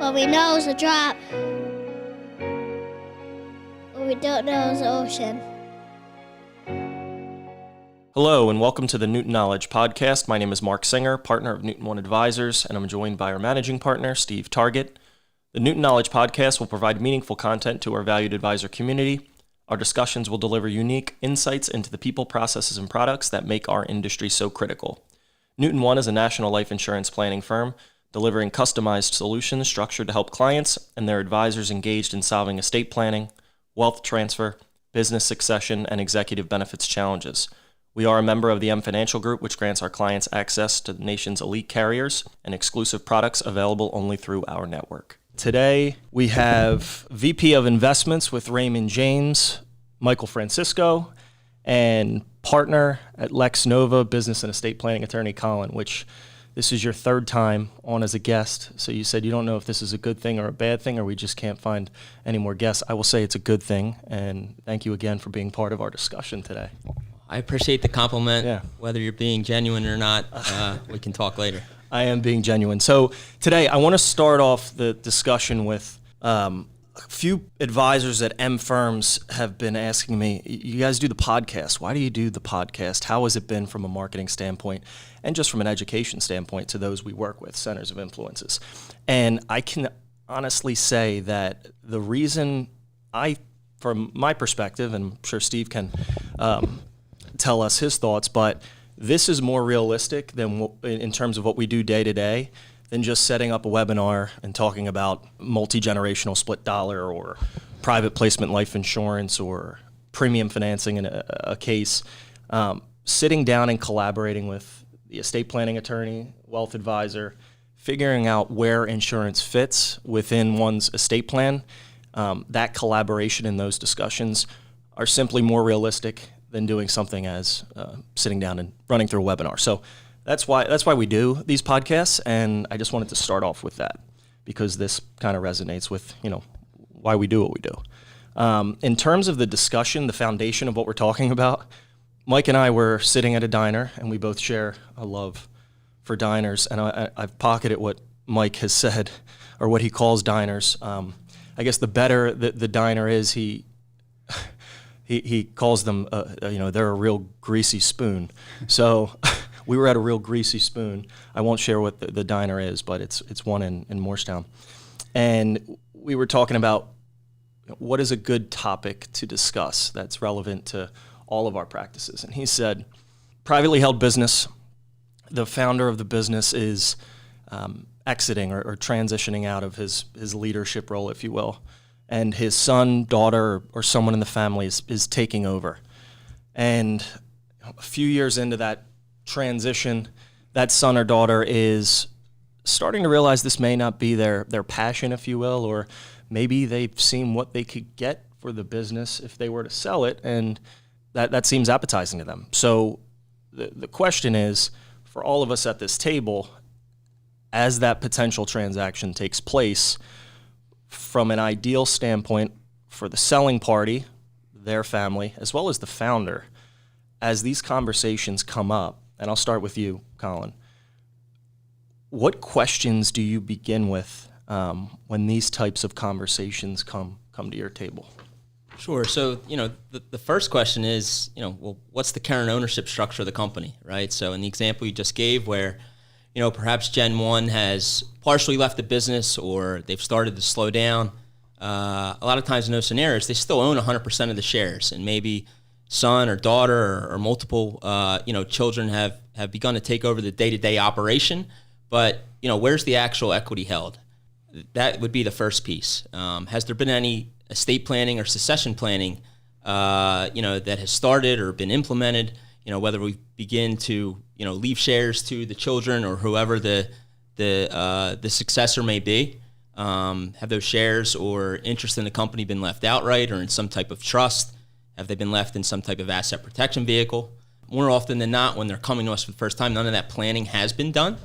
What we know is a drop. What we don't know is the ocean. Hello and welcome to the Newton Knowledge Podcast. My name is Mark Singer, partner of Newton One Advisors, and I'm joined by our managing partner, Steve Target. The Newton Knowledge Podcast will provide meaningful content to our valued advisor community. Our discussions will deliver unique insights into the people, processes, and products that make our industry so critical. Newton One is a national life insurance planning firm delivering customized solutions structured to help clients and their advisors engaged in solving estate planning, wealth transfer, business succession, and executive benefits challenges. We are a member of the M Financial Group, which grants our clients access to the nation's elite carriers and exclusive products available only through our network. Today, we have VP of Investments with Raymond James, Michael Francisco, and partner at Lex Nova, business and estate planning attorney, Colin, which this is your third time on as a guest. So you said you don't know if this is a good thing or a bad thing, or we just can't find any more guests. I will say it's a good thing, and thank you again for being part of our discussion today. I appreciate the compliment. Yeah. Whether you're being genuine or not, we can talk later. I am being genuine. So today I want to start off the discussion with a few advisors at M firms have been asking me, you guys do the podcast. Why do you do the podcast? How has it been from a marketing standpoint and just from an education standpoint to those we work with, centers of influences? And I can honestly say that the reason from my perspective, and I'm sure Steve can tell us his thoughts, but this is more realistic than in terms of what we do day to day than just setting up a webinar and talking about multi-generational split dollar or private placement life insurance or premium financing in a case. Sitting down and collaborating with the estate planning attorney, wealth advisor, figuring out where insurance fits within one's estate plan, that collaboration and those discussions are simply more realistic than doing something as sitting down and running through a webinar. So that's why we do these podcasts, and I just wanted to start off with that because this kind of resonates with why we do what we do. In terms of the discussion, the foundation of what we're talking about, Mike and I were sitting at a diner, and we both share a love for diners, and I've pocketed what Mike has said, or what he calls diners. I guess the better the diner is, he calls them, they're a real greasy spoon. So we were at a real greasy spoon. I won't share what the diner is, but it's one in Morristown. And we were talking about what is a good topic to discuss that's relevant to all of our practices. And he said, privately held business, the founder of the business is exiting or transitioning out of his leadership role, if you will. And his son, daughter, or someone in the family is taking over. And a few years into that transition, that son or daughter is starting to realize this may not be their passion, if you will, or maybe they've seen what they could get for the business if they were to sell it, and that seems appetizing to them. So the question is, for all of us at this table, as that potential transaction takes place, from an ideal standpoint for the selling party, their family, as well as the founder, as these conversations come up, and I'll start with you, Colin, what questions do you begin with when these types of conversations come to your table? Sure. So, the first question is, what's the current ownership structure of the company, right? So in the example you just gave where, perhaps Gen 1 has partially left the business or they've started to slow down. A lot of times in those scenarios, they still own 100% of the shares, and maybe son or daughter or multiple, children have begun to take over the day-to-day operation. But, where's the actual equity held? That would be the first piece. Has there been any estate planning or succession planning, that has started or been implemented? Whether we begin to, leave shares to the children or whoever the successor may be. Have those shares or interest in the company been left outright or in some type of trust? Have they been left in some type of asset protection vehicle? More often than not, when they're coming to us for the first time, none of that planning has been done.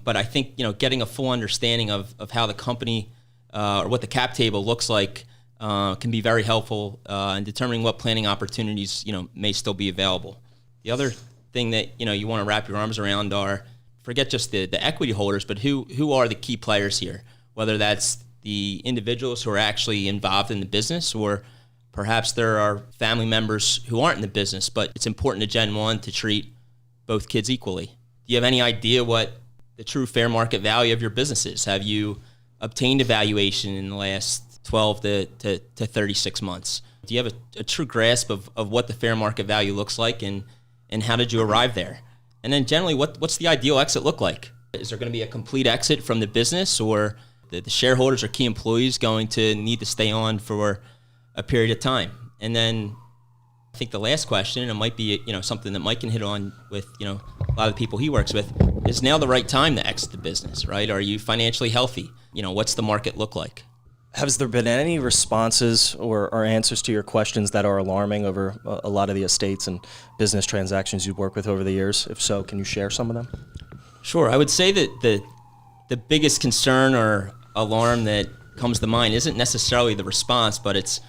But I think, getting a full understanding of how the company or what the cap table looks like can be very helpful in determining what planning opportunities, may still be available. The other thing that, you want to wrap your arms around are, forget just the equity holders, but who are the key players here? whether that's the individuals who are actually involved in the business, or perhaps there are family members who aren't in the business, but it's important to Gen 1 to treat both kids equally. Do you have any idea what the true fair market value of your business is? Have you obtained a valuation in the last 12 to 36 months? Do you have a true grasp of what the fair market value looks like, and how did you arrive there? And then generally, what's the ideal exit look like? Is there going to be a complete exit from the business, or the shareholders or key employees going to need to stay on for a period of time? And then I think the last question, and it might be something that Mike can hit on with a lot of the people he works with, is now the right time to exit the business, right? Are you financially healthy? What's the market look like? Has there been any responses or answers to your questions that are alarming over a lot of the estates and business transactions you've worked with over the years? If so, can you share some of them? Sure. I would say that the biggest concern or alarm that comes to mind isn't necessarily the response, but it's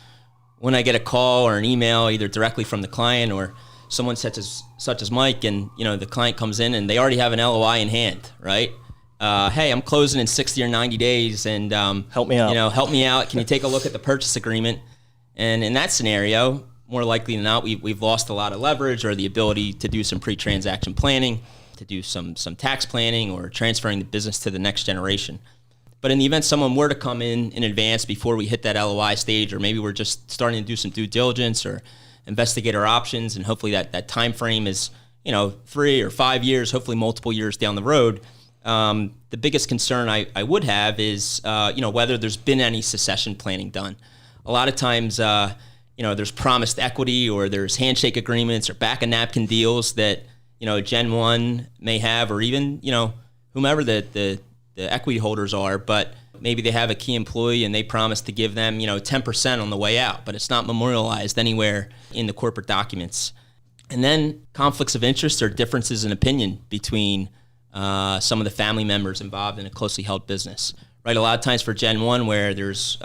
when I get a call or an email either directly from the client or someone such as Mike, and the client comes in and they already have an LOI in hand, right? Hey, I'm closing in 60 or 90 days, and help me out. Help me out. Can you take a look at the purchase agreement? And in that scenario, more likely than not, we've lost a lot of leverage or the ability to do some pre-transaction planning, to do some tax planning, or transferring the business to the next generation. But in the event someone were to come in advance before we hit that LOI stage, or maybe we're just starting to do some due diligence or investigate our options, and hopefully that time frame is 3 or 5 years, hopefully multiple years down the road. The biggest concern I would have is whether there's been any succession planning done. A lot of times there's promised equity, or there's handshake agreements or back of napkin deals that Gen 1 may have, or even whomever the equity holders are, but maybe they have a key employee and they promise to give them 10% on the way out, but it's not memorialized anywhere in the corporate documents. And then conflicts of interest or differences in opinion between some of the family members involved in a closely held business, right? A lot of times for Gen 1, where there's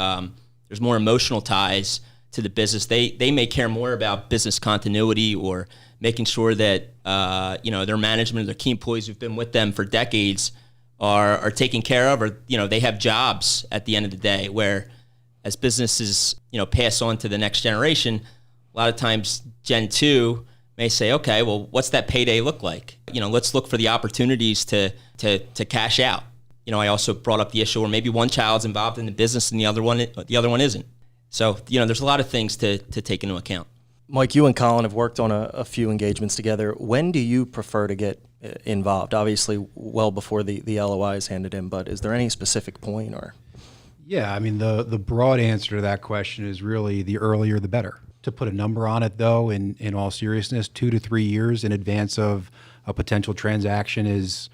more emotional ties to the business, they may care more about business continuity, or making sure that their management or their key employees who've been with them for decades are taken care of, or they have jobs at the end of the day. Where as businesses pass on to the next generation, a lot of times Gen 2 may say, okay, well, what's that payday look like? Let's look for the opportunities to cash out. I also brought up the issue where maybe one child's involved in the business and the other one isn't. So there's a lot of things to take into account. Mike, you and Colin have worked on a few engagements together. When do you prefer to get involved? Obviously, well before the LOI is handed in, but is there any specific point or? Yeah, I mean, the broad answer to that question is really the earlier the better. To put a number on it, though, in all seriousness, 2 to 3 years in advance of a potential transaction is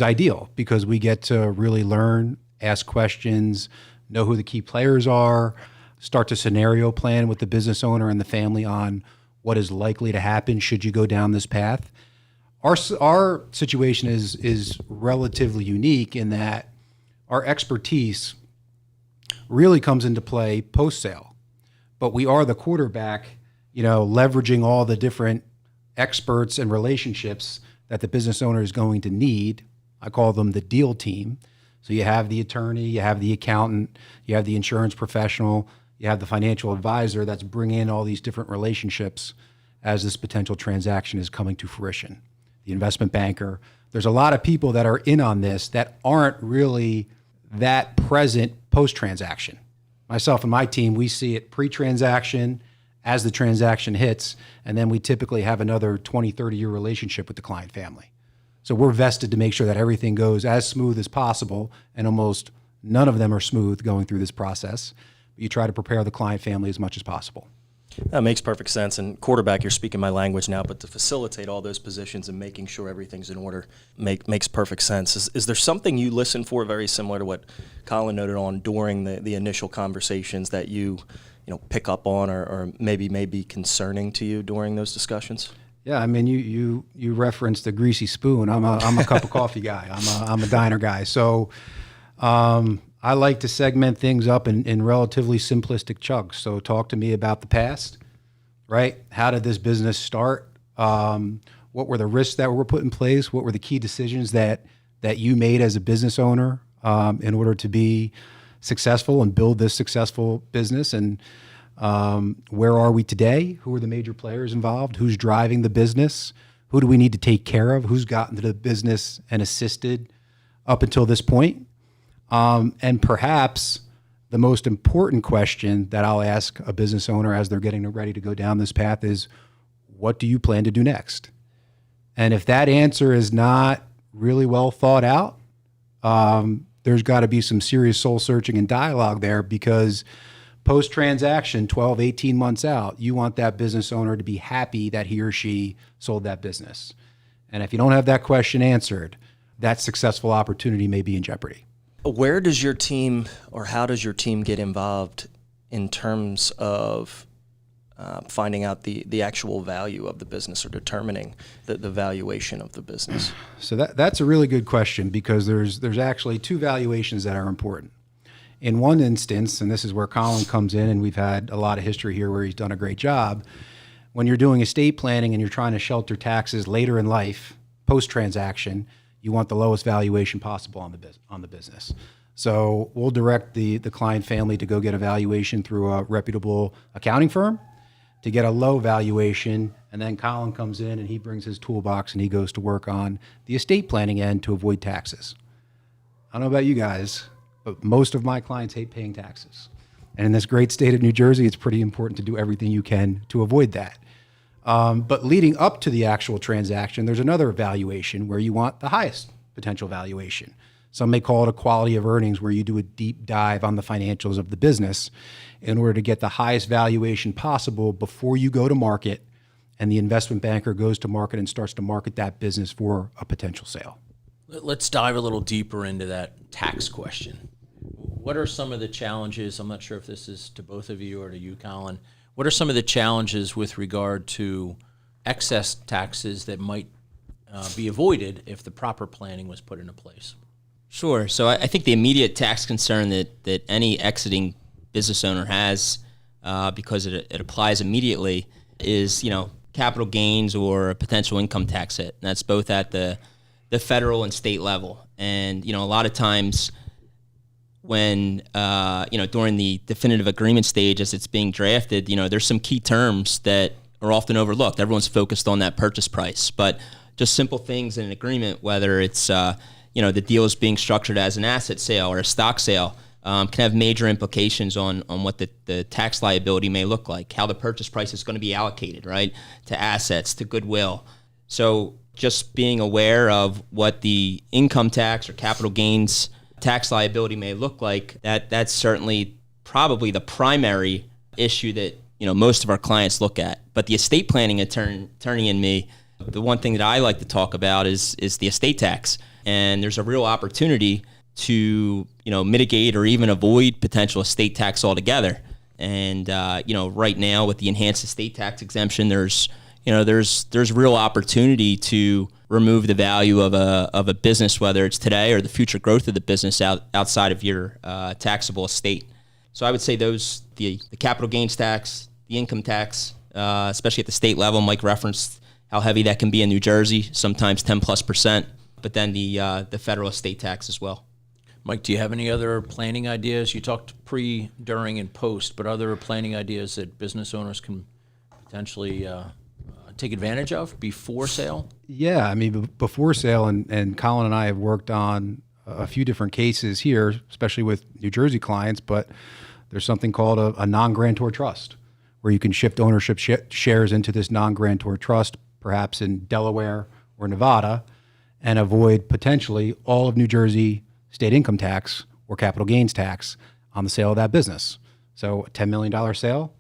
ideal, because we get to really learn, ask questions, know who the key players are, start to scenario plan with the business owner and the family on what is likely to happen should you go down this path. Our situation is relatively unique in that our expertise really comes into play post-sale, but we are the quarterback, leveraging all the different experts and relationships that the business owner is going to need. I call them the deal team. So you have the attorney, you have the accountant, you have the insurance professional, you have the financial advisor that's bringing in all these different relationships as this potential transaction is coming to fruition. The investment banker. There's a lot of people that are in on this that aren't really that present post-transaction. Myself and my team, we see it pre-transaction, as the transaction hits, and then we typically have another 20, 30-year relationship with the client family. So we're vested to make sure that everything goes as smooth as possible, and almost none of them are smooth going through this process. But you try to prepare the client family as much as possible. That makes perfect sense. And quarterback, you're speaking my language now, but to facilitate all those positions and making sure everything's in order makes perfect sense. Is there something you listen for very similar to what Colin noted on during the initial conversations that you pick up on or maybe may be concerning to you during those discussions? Yeah, I mean, you referenced the greasy spoon. I'm a cup of coffee guy. I'm a diner guy. So I like to segment things up in relatively simplistic chunks. So talk to me about the past, right? How did this business start? What were the risks that were put in place? What were the key decisions that you made as a business owner in order to be successful and build this successful business. And where are we today? Who are the major players involved? Who's driving the business? Who do we need to take care of? Who's gotten to the business and assisted up until this point? And perhaps the most important question that I'll ask a business owner as they're getting ready to go down this path is, what do you plan to do next? And if that answer is not really well thought out, there's got to be some serious soul searching and dialogue there, because post-transaction, 12, 18 months out, you want that business owner to be happy that he or she sold that business. And if you don't have that question answered, that successful opportunity may be in jeopardy. Where does your team, or how does your team get involved in terms of finding out the actual value of the business, or determining the valuation of the business? So that's a really good question, because there's actually two valuations that are important. In one instance, and this is where Colin comes in, and we've had a lot of history here where he's done a great job, when you're doing estate planning and you're trying to shelter taxes later in life, post-transaction, you want the lowest valuation possible on the business. So we'll direct the client family to go get a valuation through a reputable accounting firm to get a low valuation, and then Colin comes in and he brings his toolbox and he goes to work on the estate planning end to avoid taxes. I don't know about you guys, but most of my clients hate paying taxes. And in this great state of New Jersey, it's pretty important to do everything you can to avoid that. But leading up to the actual transaction, there's another valuation where you want the highest potential valuation. Some may call it a quality of earnings, where you do a deep dive on the financials of the business in order to get the highest valuation possible before you go to market and the investment banker goes to market and starts to market that business for a potential sale. Let's dive a little deeper into that tax question. What are some of the challenges? I'm not sure if this is to both of you or to you, Colin. What are some of the challenges with regard to excess taxes that might be avoided if the proper planning was put into place? Sure. So I think the immediate tax concern that any exiting business owner has, because it applies immediately, is capital gains or a potential income tax hit. And that's both at the federal and state level. And a lot of times when during the definitive agreement stage as it's being drafted, there's some key terms that are often overlooked. Everyone's focused on that purchase price, but just simple things in an agreement, whether it's the deal is being structured as an asset sale or a stock sale, can have major implications on what the tax liability may look like, how the purchase price is going to be allocated, right, to assets, to goodwill. So just being aware of what the income tax or capital gains tax liability may look like, that's certainly probably the primary issue that most of our clients look at. But the estate planning attorney in me, the one thing that I like to talk about is the estate tax. And there's a real opportunity to mitigate or even avoid potential estate tax altogether. And right now with the enhanced estate tax exemption, there's real opportunity to remove the value of a business, whether it's today or the future growth of the business outside of your taxable estate. So I would say those, the capital gains tax, the income tax, especially at the state level. Mike referenced how heavy that can be in New Jersey, sometimes 10+%, but then the federal estate tax as well. Mike, do you have any other planning ideas? You talked pre, during, and post, but other planning ideas that business owners can potentially take advantage of before sale? Yeah, I mean, before sale, and Colin and I have worked on a few different cases here, especially with New Jersey clients, but there's something called a non-grantor trust, where you can shift ownership shares into this non-grantor trust, perhaps in Delaware or Nevada, and avoid potentially all of New Jersey state income tax or capital gains tax on the sale of that business. So a $10 million sale,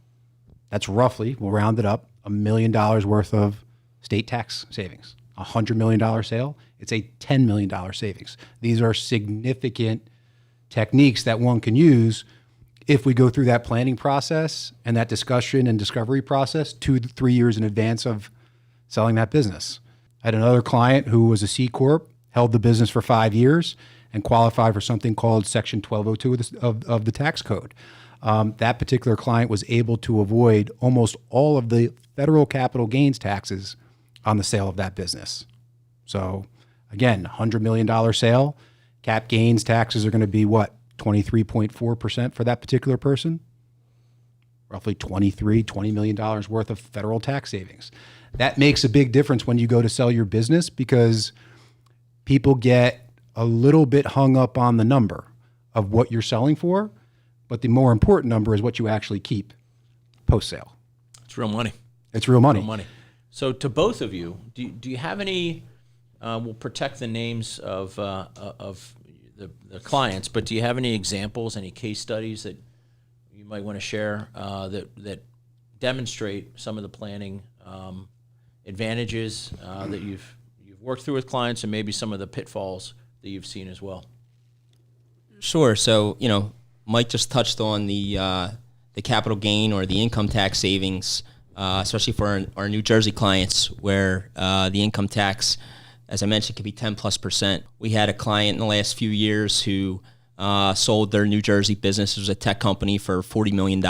that's roughly, we'll round it up, $1 million worth of state tax savings. A $100 million sale, it's a $10 million savings. These are significant techniques that one can use if we go through that planning process and that discussion and discovery process 2 to 3 years in advance of selling that business. I had another client who was a C Corp, held the business for 5 years, and qualified for something called Section 1202 of the tax code. That particular client was able to avoid almost all of the federal capital gains taxes on the sale of that business. So again, $100 million sale, Cap gains taxes are going to be what? 23.4% for that particular person? Roughly $20 million worth of federal tax savings. That makes a big difference when you go to sell your business, because people get a little bit hung up on the number of what you're selling for, but the more important number is what you actually keep post-sale. It's real money. It's real money. Real money. So to both of you, do you have any, we'll protect the names of the clients, but do you have any examples, any case studies that you might want to share that demonstrate some of the planning advantages that you've worked through with clients, and maybe some of the pitfalls that you've seen as well? Sure. So, Mike just touched on the capital gain or the income tax savings, especially for our New Jersey clients, where the income tax, as I mentioned, can be 10+%. We had a client in the last few years who sold their New Jersey business. It was a tech company for $40 million.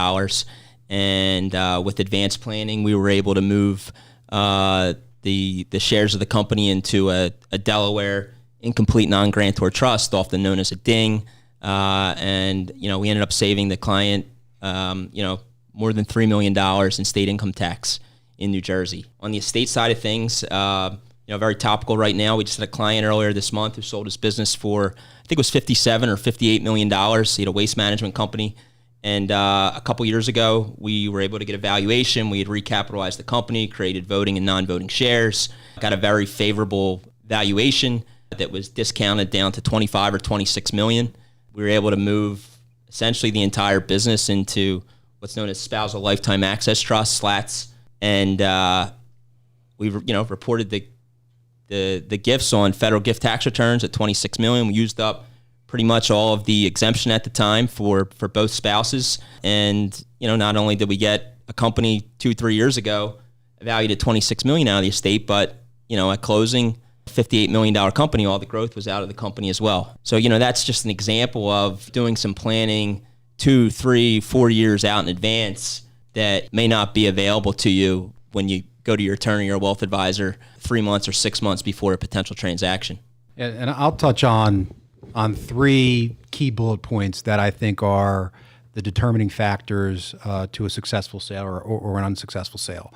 And with advanced planning, we were able to move the shares of the company into a Delaware incomplete non-grantor trust, often known as a DING. And we ended up saving the client, more than $3 million in state income tax in New Jersey. On the estate side of things, very topical right now. We just had a client earlier this month who sold his business for, I think it was $57 or $58 million. He had a waste management company. And a couple years ago, we were able to get a valuation. We had recapitalized the company, created voting and non-voting shares, got a very favorable valuation that was discounted down to 25 or 26 million. We were able to move essentially the entire business into what's known as spousal lifetime access trust, SLATs. And we reported the gifts on federal gift tax returns at 26 million. We used up pretty much all of the exemption at the time for both spouses. And, not only did we get a company 2-3 years ago valued at 26 million out of the estate, but, at closing, $58 million company, all the growth was out of the company as well. So, that's just an example of doing some planning 2, 3, 4 years out in advance that may not be available to you when you go to your attorney or wealth advisor 3 months or 6 months before a potential transaction. And I'll touch on 3 key bullet points that I think are the determining factors to a successful sale or an unsuccessful sale.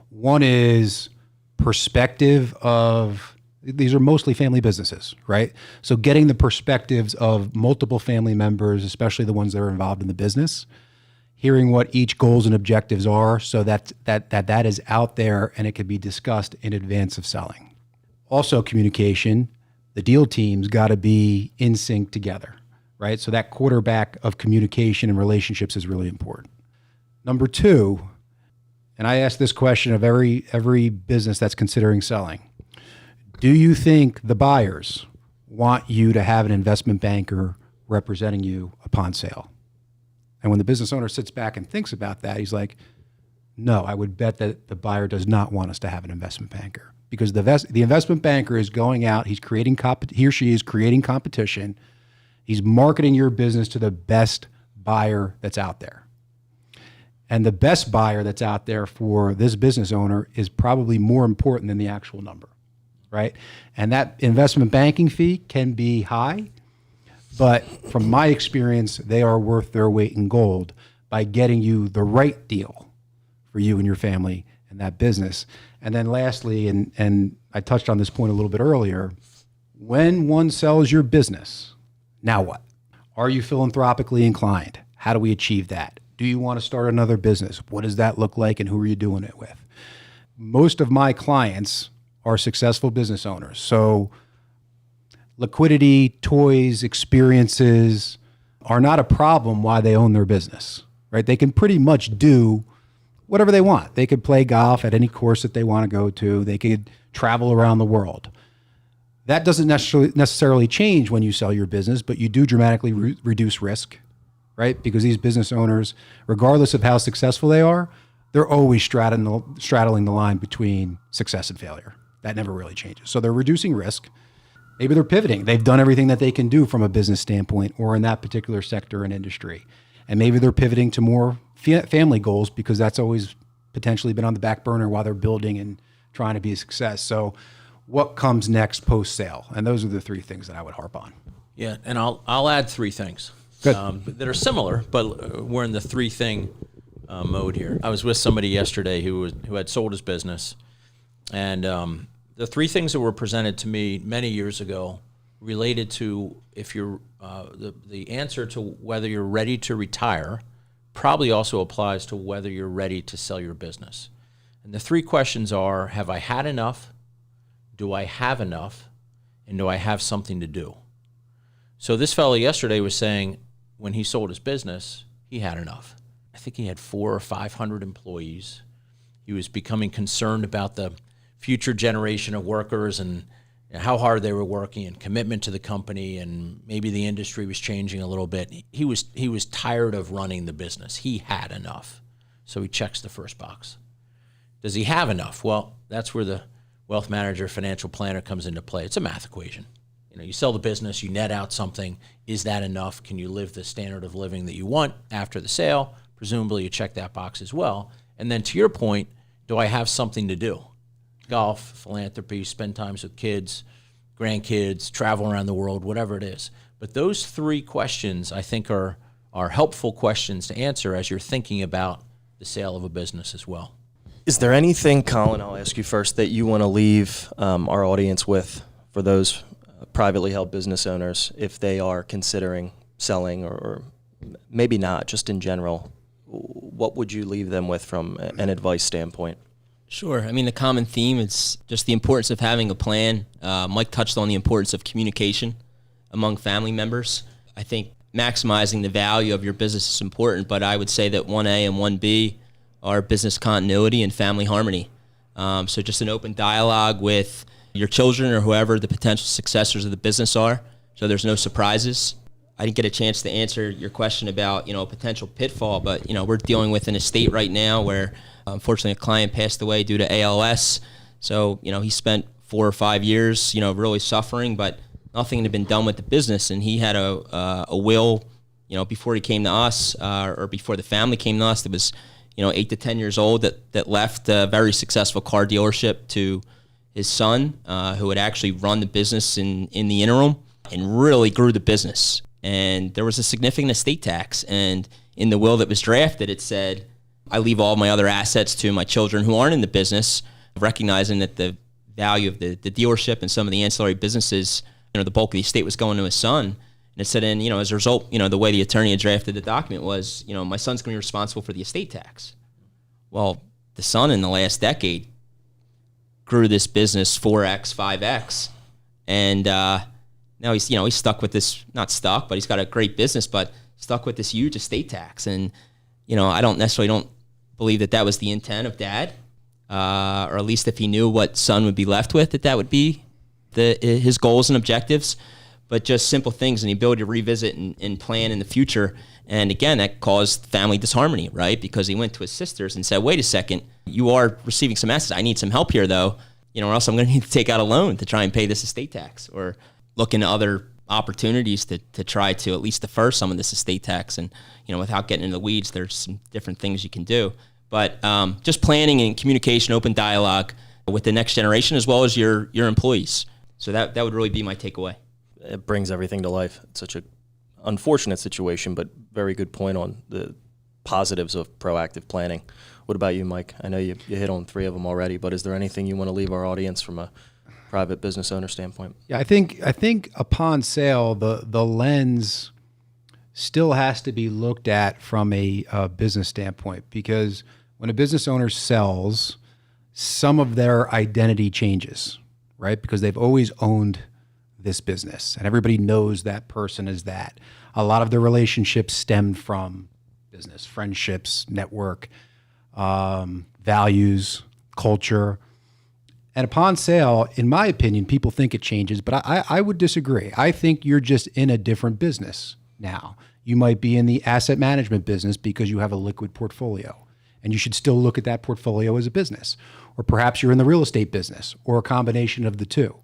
One is perspective of, these are mostly family businesses, right? So getting the perspectives of multiple family members, especially the ones that are involved in the business, hearing what each goals and objectives are, so that is out there and it can be discussed in advance of selling. Also, communication. The deal team's got to be in sync together, right? So that quarterback of communication and relationships is really important. Number 2, and I ask this question of every business that's considering selling: do you think the buyers want you to have an investment banker representing you upon sale? And when the business owner sits back and thinks about that, he's like, no, I would bet that the buyer does not want us to have an investment banker, because the investment banker is going out, he or she is creating competition. He's marketing your business to the best buyer that's out there. And the best buyer that's out there for this business owner is probably more important than the actual number, right? And that investment banking fee can be high, but from my experience, they are worth their weight in gold by getting you the right deal for you and your family and that business. And then lastly, and I touched on this point a little bit earlier, when one sells your business, now what? Are you philanthropically inclined? How do we achieve that? Do you want to start another business? What does that look like, and who are you doing it with? Most of my clients are successful business owners. So liquidity, toys, experiences are not a problem why they own their business, right? They can pretty much do whatever they want. They could play golf at any course that they want to go to. They could travel around the world. That doesn't necessarily change when you sell your business, but you do dramatically reduce risk, right? Because these business owners, regardless of how successful they are, they're always straddling the line between success and failure. That never really changes. So they're reducing risk. Maybe they're pivoting. They've done everything that they can do from a business standpoint or in that particular sector and industry. And maybe they're pivoting to more family goals because that's always potentially been on the back burner while they're building and trying to be a success. So what comes next post-sale? And those are the 3 things that I would harp on. Yeah, and I'll add three things that are similar, but we're in the three thing mode here. I was with somebody yesterday who had sold his business, and the three things that were presented to me many years ago related to if you're the answer to whether you're ready to retire probably also applies to whether you're ready to sell your business. And the three questions are: have I had enough? Do I have enough? And do I have something to do? So this fellow yesterday was saying when he sold his business, he had enough. I think he had 400 or 500 employees. He was becoming concerned about the future generation of workers and how hard they were working and commitment to the company, and maybe the industry was changing a little bit. He was tired of running the business. He had enough. So he checks the first box. Does he have enough? Well, that's where the wealth manager, financial planner comes into play. It's a math equation. You sell the business, you net out something. Is that enough? Can you live the standard of living that you want after the sale? Presumably you check that box as well. And then to your point, do I have something to do? Golf, philanthropy, spend times with kids, grandkids, travel around the world, whatever it is. But those three questions I think are helpful questions to answer as you're thinking about the sale of a business as well. Is there anything, Colin, I'll ask you first, that you want to leave our audience with for those privately held business owners if they are considering selling or maybe not, just in general? What would you leave them with from an advice standpoint? Sure. I mean, the common theme is just the importance of having a plan. Mike touched on the importance of communication among family members. I think maximizing the value of your business is important, but I would say that 1A and 1B are business continuity and family harmony. So just an open dialogue with your children or whoever the potential successors of the business are, so there's no surprises. I didn't get a chance to answer your question about, a potential pitfall, but, we're dealing with an estate right now where, unfortunately, a client passed away due to ALS. So, he spent 4 or 5 years, really suffering, but nothing had been done with the business. And he had a will, before he came to us, or before the family came to us, that was, 8 to 10 years old, that left a very successful car dealership to his son, who had actually run the business in the interim and really grew the business. And there was a significant estate tax. And in the will that was drafted, it said, I leave all my other assets to my children who aren't in the business, recognizing that the value of the dealership and some of the ancillary businesses, the bulk of the estate was going to his son. And it said, and, as a result, the way the attorney had drafted the document was, my son's going to be responsible for the estate tax. Well, the son in the last decade grew this business 4X, 5X. And now he's stuck with this, not stuck, but he's got a great business, but stuck with this huge estate tax. And, I don't believe that was the intent of dad, or at least if he knew what son would be left with, that would be his goals and objectives. But just simple things and the ability to revisit and plan in the future. And again, that caused family disharmony, right? Because he went to his sisters and said, wait a second, you are receiving some assets. I need some help here, though, or else I'm going to need to take out a loan to try and pay this estate tax, or look into other opportunities to try to at least defer some of this estate tax. And, without getting into the weeds, there's some different things you can do. But just planning and communication, open dialogue with the next generation as well as your employees. So that would really be my takeaway. It brings everything to life. It's such an unfortunate situation, but very good point on the positives of proactive planning. What about you, Mike? I know you hit on 3 of them already, but is there anything you want to leave our audience from a private business owner standpoint? Yeah, I think upon sale, the lens still has to be looked at from a business standpoint, because when a business owner sells, some of their identity changes, right? Because they've always owned this business and everybody knows that person is that. A lot of the relationships stemmed from business, friendships, network, values, culture. And upon sale, in my opinion, people think it changes, but I would disagree. I think you're just in a different business now. You might be in the asset management business because you have a liquid portfolio, and you should still look at that portfolio as a business. Or perhaps you're in the real estate business, or a combination of the two.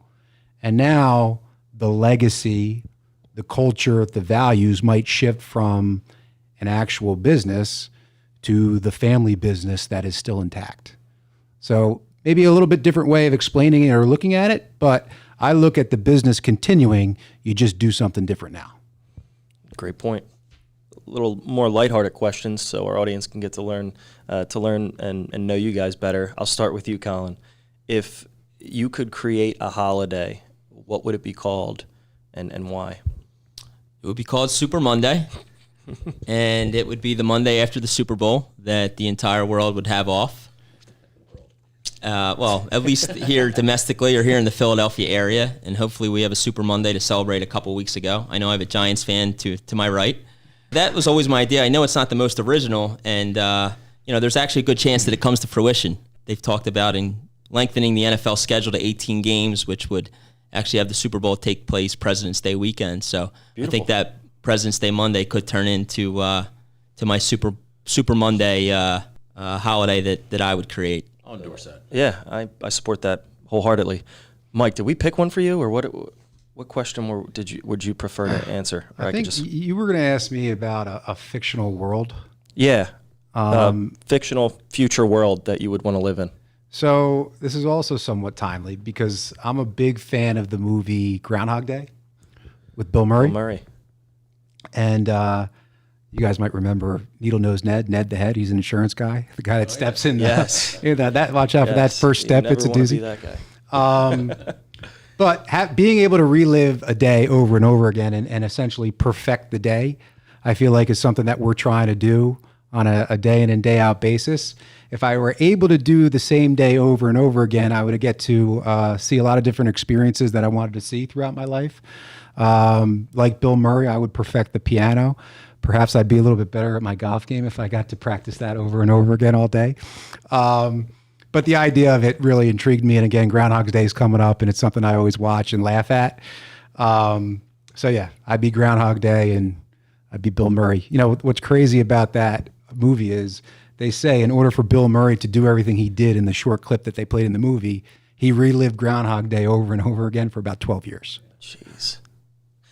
And now the legacy, the culture, the values might shift from an actual business to the family business that is still intact. So maybe a little bit different way of explaining it or looking at it, but I look at the business continuing. You just do something different now. Great point. A little more lighthearted questions so our audience can get to learn and know you guys better. I'll start with you, Colin. If you could create a holiday, what would it be called and why? It would be called Super Monday, and it would be the Monday after the Super Bowl that the entire world would have off. Well, at least here domestically or here in the Philadelphia area, and hopefully we have a Super Monday to celebrate a couple weeks ago. I know I have a Giants fan to my right. That was always my idea. I know it's not the most original, and there's actually a good chance that it comes to fruition. They've talked about lengthening the NFL schedule to 18 games, which would actually have the Super Bowl take place President's Day weekend. So beautiful. I think that President's Day Monday could turn into to my Super Monday holiday that I would create. I'll endorse that. Yeah, I support that wholeheartedly. Mike, did we pick one for you, or what question would you prefer to answer? Or I think you were going to ask me about a fictional world. Yeah, fictional future world that you would want to live in. So this is also somewhat timely because I'm a big fan of the movie Groundhog Day with Bill Murray. Bill Murray. And you guys might remember Needle-Nosed Ned the Head. He's an insurance guy, the guy that steps in. Yes. That watch out for that first step. It's a doozy. You never want to be that guy. But being able to relive a day over and over again and essentially perfect the day, I feel like is something that we're trying to do on a day in and day out basis. If I were able to do the same day over and over again, I would get to see a lot of different experiences that I wanted to see throughout my life. Like Bill Murray, I would perfect the piano. Perhaps I'd be a little bit better at my golf game if I got to practice that over and over again all day. But the idea of it really intrigued me. And again, Groundhog Day is coming up, and it's something I always watch and laugh at. So yeah, I'd be Groundhog Day and I'd be Bill Murray. You know, what's crazy about that movie is they say in order for Bill Murray to do everything he did in the short clip that they played in the movie, he relived Groundhog Day over and over again for about 12 years. Jeez.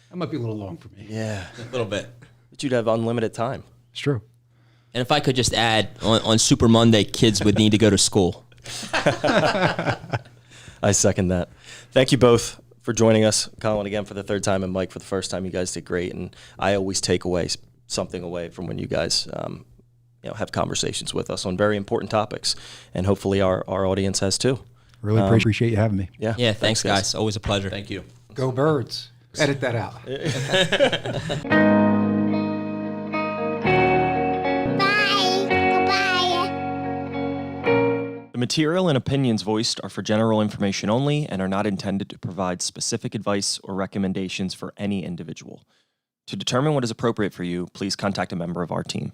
That might be a little long for me. Yeah. A little bit. But you'd have unlimited time. It's true. And if I could just add, on Super Monday, kids would need to go to school. I second that. Thank you both for joining us. Colin again for the third time and Mike for the first time. You guys did great, and I always take something away from when you guys have conversations with us on very important topics, and hopefully our audience has too. Really appreciate you having me. Yeah, thanks guys. Always a pleasure. Thank you. Go Birds. Edit that out. Bye. Goodbye. The material and opinions voiced are for general information only and are not intended to provide specific advice or recommendations for any individual. To determine what is appropriate for you, please contact a member of our team.